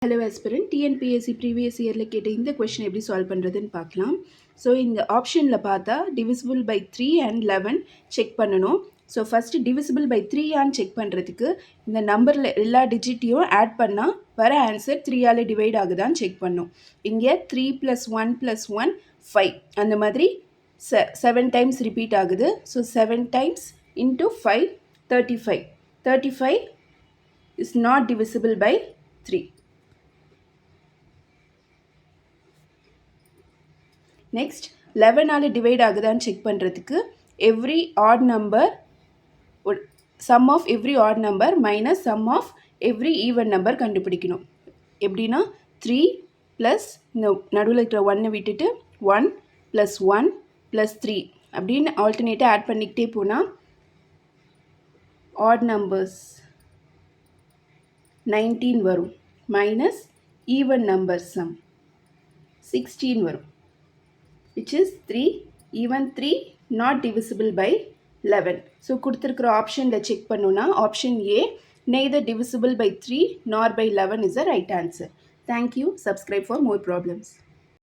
Hello aspirant TNPSC previous இயரில் கேட்ட இந்த கொஷின் எப்படி சால்வ் பண்ணுறதுன்னு பார்க்கலாம். ஸோ இந்த ஆப்ஷனில் பார்த்தா டிவிசிபிள் பை 3 அண்ட் 11 செக் பண்ணணும். ஸோ ஃபஸ்ட்டு டிவிசிபிள் பை 3 ஆன்னு செக் பண்ணுறதுக்கு இந்த நம்பரில் எல்லா டிஜிட்டையும் ஆட் பண்ணால் வர ஆன்சர் 3ஆல் டிவைட் ஆகுதான்னு செக் பண்ணும். இங்கே 3 + 1 + 1 5 அந்த மாதிரி 7 டைம்ஸ் ரிப்பீட் ஆகுது. So 7 times into 5 35. 35 is not divisible by 3. Next 11ஆல் டிவைட் ஆகுதான்னு செக் பண்ணுறதுக்கு every odd number sum of every odd number minus sum of every even number கண்டுபிடிக்கணும். எப்படின்னா 3 ப்ளஸ் இந்த நடுவில் இருக்கிற 1 விட்டுட்டு 1 + 1 + 3 அப்படின்னு ஆல்டர்னேட்டாக ஆட் பண்ணிக்கிட்டே போனால் ஆட் நம்பர்ஸ் 19 வரும் மைனஸ் ஈவன் நம்பர் சம் 16 வரும். which is 3, even 3 not divisible by 11. So கொடுத்திருக்கிற ஆப்ஷனில் செக் பண்ணோன்னா option A neither divisible by 3 nor by 11 is the right answer. Thank you. Subscribe for more problems.